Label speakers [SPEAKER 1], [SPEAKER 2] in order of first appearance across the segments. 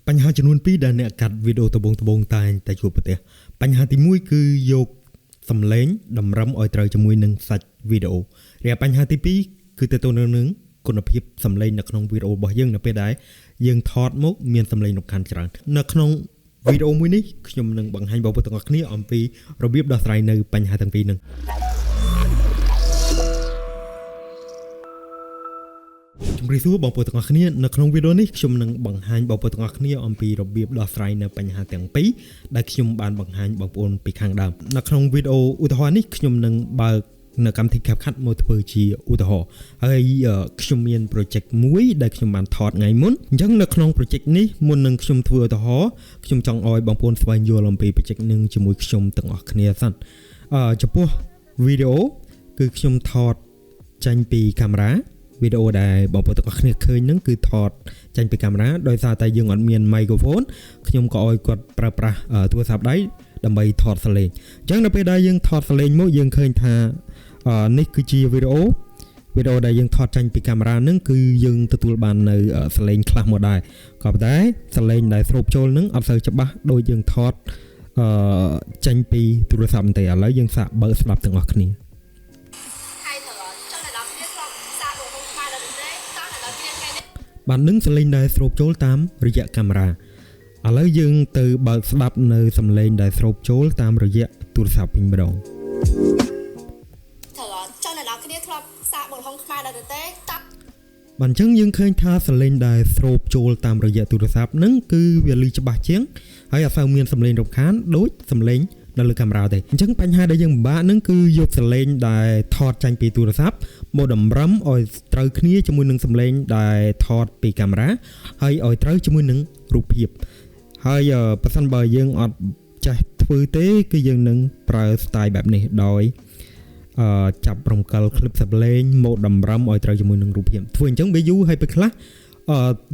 [SPEAKER 1] បញ្ហាចំនួន2ដែលអ្នកកាត់វីដេអូដំបូងតែងតែជួបប្រទះបញ្ហាទី1គឺយកសំឡេងតម្រឹមឲ្យត្រូវជាមួយនឹងសាច់វីដេអូហើយបញ្ហាទី2គឺទៅទៅនឹងគុណភាពសំឡេងនៅក្នុងវីដេអូរបស់យើងនៅពេលដែលយើងថតមកមានសំឡេងរំខានច្រើននៅក្នុងវីដេអូមួយនេះខ្ញុំនឹងបង្ហាញបងប្អូនទាំងអស់គ្នាអំពីរបៀបដោះស្រាយនៅបញ្ហាទាំងពីរហ្នឹងជំរាបសួរបងប្អូនទាំងអស់គ្នានៅក្នុងវីដេអូនេះខ្ញុំនឹងបង្ហាញបងប្អូនទាំងអស់គ្នាអំពីរបៀបដោះស្រាយនៅបញ្ហាទាំងពីរដែលខ្ញុំបានបង្ហាញបងប្អូនពីខាងដើមនៅក្នុងវីដេអូឧទាហរណ៍នេះខ្ញុំនឹងបើកនៅកម្មវិធី CapCut មកធ្វើជាឧទាហរណ៍ហើយខ្ញុំមាន project មួយដែលខ្ញុំបានថតថ្ងៃមុនអញ្ចឹងនៅក្នុង project នេះមុននឹងខ្ញុំធ្វើឧទាហរណ៍ខ្ញុំចង់ឲ្យបងប្អូនស្វែងយល់អំពី project នឹងជាមួយខ្ញុំទាំងអស់គ្នាសិនចំពោះវីដេអូគឺខ្ញុំថតចេញពីកាមេរ៉ាវីដេអូដែលបងប្អូនទាំងអស់គ្នាឃើញហ្នឹងគឺថតចេញពីកាមេរ៉ាដោយសារតែយើងអត់មាន microphone ខ្ញុំក៏ឲ្យគាត់ប្រើប្រាស់ទូរស័ព្ទដៃដើម្បីថតសលេងអញ្ចឹងនៅពេលដែលយើងថតសលេងមកយើងឃើញថានេះគឺជាវីដេអូដែលយើងថតចេញពីកាមេរ៉ាហ្នឹងគឺយើងទទួលបាននៅសលេងខ្លះមកដែរក៏ប៉ុន្តែសលេងដែលស្រូបចូលហ្នឹងអត់សូវច្បាស់ដូចយើងថតចេញពីទូរស័ព្ទទេឥឡូវយើងសាកបើកស្ដាប់ទាំងអស់គ្នាបាននឹងសំឡេងដែលស្រូបចូលតាមរយៈកាមេរ៉ាឥឡូវយើងទៅបើកស្ដាប់នៅសំឡេងដែលស្រូបចូលតាមរយៈទូរស័ព្ទវិញម្ដងបានអញ្ចឹងយើងឃើញថាសំឡេងដែលស្រូបចូលតាមរយៈទូរស័ព្ទហ្នឹងគឺវាឮច្បាស់ជាងហើយអត់សូវមានសំឡេងរំខានដូចសំឡេងនៅលើកាមេរ៉ាទេអញ្ចឹងបញ្ហាដែលយើងពិបាកហ្នឹងគឺយកសំឡេងដែលថតចេញពីទូរស័ព្ទមកតម្រឹមឲ្យត្រូវគ្នាជាមួយនឹងសំឡេងដែលថតពីកាមេរ៉ាហើយឲ្យត្រូវជាមួយនឹងរូបភាពហើយបើសិនបើយើងអត់ចេះធ្វើទេគឺយើងនឹងប្រើ style បែបនេះដោយចាប់រំកិល clip សំឡេងមកតម្រឹមឲ្យត្រូវជាមួយនឹងរូបភាពធ្វើអញ្ចឹងវាយូរហើយពេលខ្លះ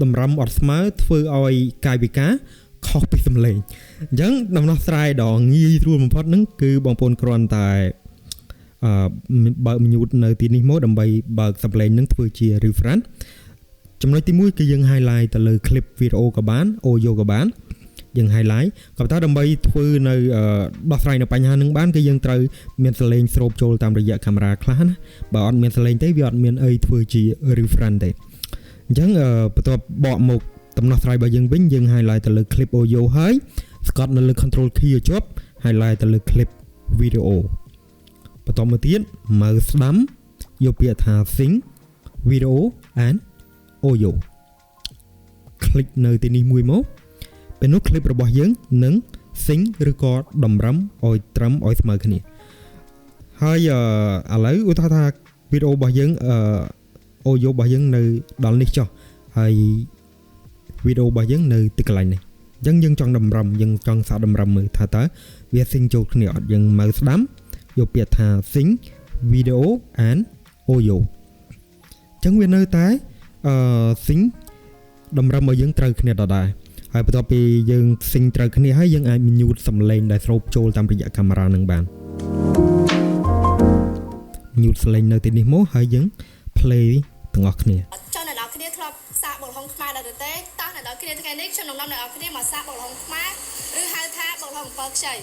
[SPEAKER 1] តម្រឹមអត់ស្មើធ្វើឲ្យកាយវិការខុសពីសំឡេងអញ្ចឹងដំណោះស្រាយដ៏ងាយស្រួលបំផុតហ្នឹងគឺបងប្អូនគ្រាន់តែបើក mute នៅទីនេះមកដើម្បីបើកសំឡេងហ្នឹងធ្វើជា reference ចំណុចទី1គឺយើង highlight ទៅលើ clip វីដេអូក៏បាន audio ក៏បានយើង highlight ក៏តែដើម្បីធ្វើនៅដោះស្រាយនៅបញ្ហាហ្នឹងបានគឺយើងត្រូវមានសលេងស្រូបចូលតាមរយៈកាមេរ៉ាខ្លះណាបើអត់មានសលេងទេវាអត់មានអីធ្វើជា reference ទេអញ្ចឹងបន្ទាប់បកមកដំណោះស្រាយរបស់យើងវិញយើង highlight ទៅលើ clip audio ហើយស្កត់នៅលើ control key ឲ្យជាប់ highlight ទៅលើ clip video បន្ទាប់មកទៀតមើលស្ដាំយកពាក្យថា sync video and audio คลิกនៅទីនេះមួយមកពេលនោះ clip របស់យើងនឹង sync ឬក៏តម្រឹមឲ្យត្រឹមឲ្យស្មើគ្នាហើយឥឡូវឧទាហរណ៍ថាវីដេអូរបស់យើងaudio របស់យើងនៅដល់នេះចុះហើយវីដេអូរបស់យើងនៅទីកន្លែងនេះអញ្ចឹងយើងចង់តម្រឹមយើងចង់សាកតម្រឹមមើលថាតើវា sync ចូលគ្នាអត់យើងមើលស្ដាំយកពាក្យថា sync video and audio អញ្ចឹងវានៅតែsync តម្រឹមឲ្យយើងត្រូវគ្នាដដែលហើយបន្ទាប់ពីយើង sync ត្រូវគ្នាហើយយើងអាច mute សំឡេងដែលស្រូបចូលតាមរយៈកាមេរ៉ានឹងបាន mute សំឡេងនៅទីនេះមកហើយយើង play ទាំងអស់គ្នាសាកបុកល្ហុងខ្មែរដល់ទៅទេតោះអ្នកនរគ្នាថ្ងៃនេះខ្ញុំនឹងនាំអ្នកនរគ្នាមកសាកបុកល្ហុងខ្មែរឬហៅថាបុកល្ហុងអំពិលខ្ចី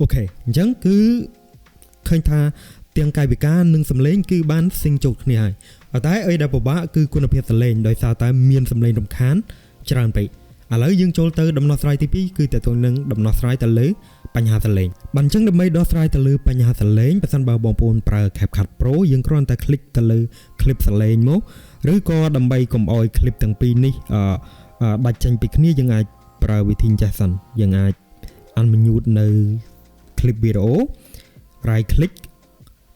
[SPEAKER 1] អូខេអញ្ចឹងគឺឃើញថាទាំងកាយវិការនិងសំឡេងគឺបានស៊ីងចូលគ្នាហើយតែអីដែលពិបាកគឺគុណភាពសំឡេងដោយសារតែមានសំឡេងរំខានច្រើនពេកឥឡូវយើងចូលទៅដំណោះស្រាយទី2គឺតើតើនឹងដំណោះស្រាយទៅលើបញ្ហាសំឡេងបានអញ្ចឹងដើម្បីដោះស្រាយទៅលើបញ្ហាសំឡេងបើសិនបើបងប្អូនប្រើ CapCut Pro យើងគ្រាន់តែ click ទៅលើ clip សំឡេងមកឬក៏ដើម្បីកុំឲ្យ clip ទាំងពីរនេះដាច់ចេញពីគ្នាយើងអាចប្រើវិធីចេះសិនយើងអាច unmute នៅ clip video right click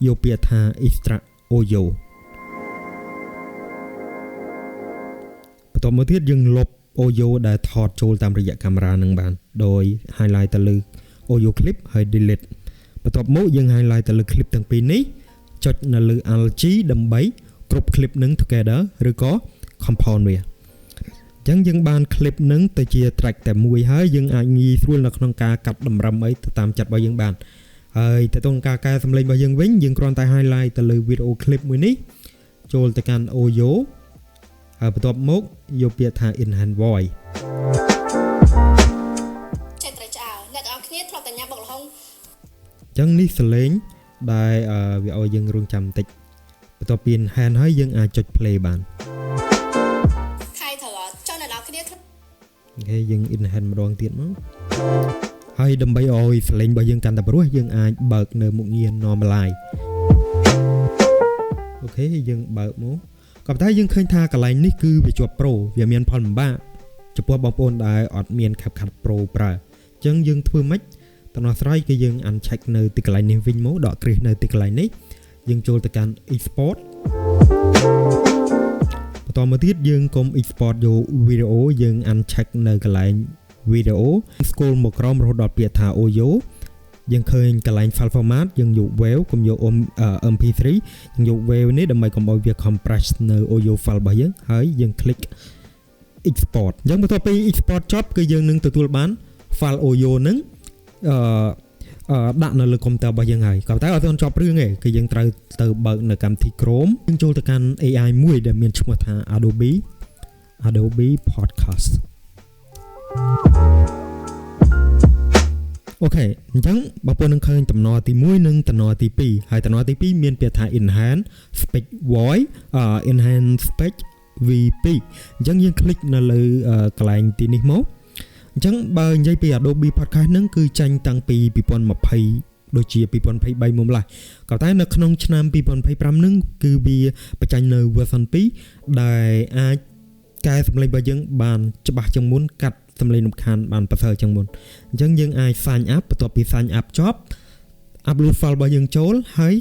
[SPEAKER 1] យកពាក្យថា extract audio បន្ទាប់មកទៀតយើងលុប audio ដែលថតចូលតាមរយៈកាមេរ៉ានឹងបានដោយ highlight ទៅលើ audio clip ហើយ delete បន្ទាប់មកយើង highlight ទៅលើ clip ទាំងពីរនេះចុចនៅលើ Alt G ដើម្បីគ្រប់ clip នឹង together ឬក៏ compound វាអញ្ចឹងយើងបាន clip នឹងទៅជា track តែមួយហើយយើងអាចងាយស្រួលនៅក្នុងការកាត់តម្រឹមអីទៅតាមចិត្តរបស់យើងបានហើយទៅក្នុងការកែសំឡេងរបស់យើងវិញយើងគ្រាន់តែ highlight ទៅលើ video clip មួយនេះចូលទៅកាន់ audio ហើយបន្ទាប់មកយកពាក្យថា enhance voice
[SPEAKER 2] ចេះត្រូវឆ្អើអ្នកទាំងអស់គ្នាធ្លាប់តែញ៉ាំបុកល្ហុង
[SPEAKER 1] ចឹងនេះសលេងដែលវាឲ្យយើងរងចាំបន្តិចបន្ទាប់ពី hand ហើយយើងអាចចុច play បាន
[SPEAKER 2] ខៃត្រូវចង់អ្នកទាំងអស់គ្នា
[SPEAKER 1] អូខេយើង in hand ម្ដងទៀតមកហើយដើម្បីឲ្យសលេងរបស់យើងកាន់តែព្រោះយើងអាចបើកនៅមុខងារ normalize អូខេយើងបើកមកក៏ប៉ុន្តែយើងឃើញថាកន្លែងនេះគឺវាជាប់ pro វាមានផលលំបាកចំពោះបងប្អូនដែលអត់មាន CapCut Pro ប្រើអញ្ចឹងយើងធ្វើម៉េចដំណោះស្រាយគឺយើង uncheck នៅទីកន្លែងនេះវិញមកដកគ្រីសនៅទីកន្លែងនេះយើងចូលទៅកាន់ export បន្តមកទៀតយើងកុំ export យក video យើង uncheck នៅកន្លែង video scroll មកក្រោមរហូតដល់ពាក្យថា audio យើងឃើញកន្លែង file format យើងយក wave កុំយក mp3 យើងយក wave នេះដើម្បីកុំឲ្យវា compress នៅ audio file របស់យើងហើយយើង click export អញ្ចឹងបន្ទាប់ពី export ចប់គឺយើងនឹងទទួលបាន file audio នឹងដាក់នៅលើកុំព្យូទ័ររបស់យើងហើយក៏តែអត់ទាន់ចប់រឿងទេគឺយើងត្រូវទៅបើកនៅកម្មវិធី Chrome យើងចូលទៅកាន់ AI មួយដែលមានឈ្មោះថា Adobe Podcast អូខេអញ្ចឹងបងប្អូននឹងឃើញតំណទី1និងតំណទី2ហើយតំណទី2មានពាក្យថា Enhance Speech Voice Enhance Speech V2 អញ្ចឹងយើងคลิกនៅលើកន្លែងទីនេះមកអញ្ចឹងបើនិយាយពី Adobe Podcast ហ្នឹងគឺចាញ់តាំងពី2020ដូចជា2023មកម្ល៉េះក៏តែនៅក្នុងឆ្នាំ2025ហ្នឹងគឺវាបញ្ចេញនៅ version 2ដែលអាចកែសំឡេងរបស់យើងបានច្បាស់ជាងមុនកាត់សំឡេងរំខានបានប្រសើរជាងមុនអញ្ចឹងយើងអាច sign up បន្ទាប់ពី sign up ចប់ upload file របស់យើងចូលហើយ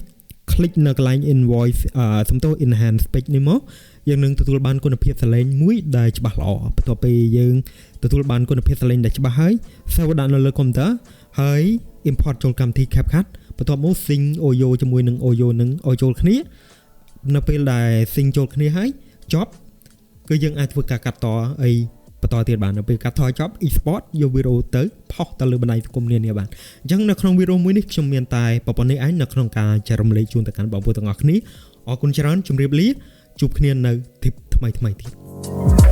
[SPEAKER 1] click នៅកន្លែង invoice សំទោស enhance speech នេះមកយើងនឹងទទួលបានគុណភាពសលេងមួយដែលច្បាស់ល្អបន្ទាប់ពីយើងទទួលបានគុណភាពសលេងដែលច្បាស់ហើយ save ដាក់នៅលើកុំព្យូទ័រហើយ import ចូលកម្មវិធី CapCut បន្ទាប់មក sync audio ជាមួយនឹង audio នឹងឲ្យចូលគ្នានៅពេលដែល sync ចូលគ្នាហើយចប់គឺយើងអាចធ្វើការកាត់តអីបន្តទៀតបាននៅពេលកាត់ថយចប់ export យកវីដេអូទៅផុសទៅលើបណ្ដាញសង្គមនានាបានអញ្ចឹងនៅក្នុងវីដេអូមួយនេះខ្ញុំមានតែប៉ុណ្្នេះឯងនៅក្នុងការចែករំលែកជូនទៅកាន់បងប្អូនទាំងអស់គ្នាអរគុណច្រើនជម្រាបលាជួបគ្នានៅ tip ថ្មីៗទៀត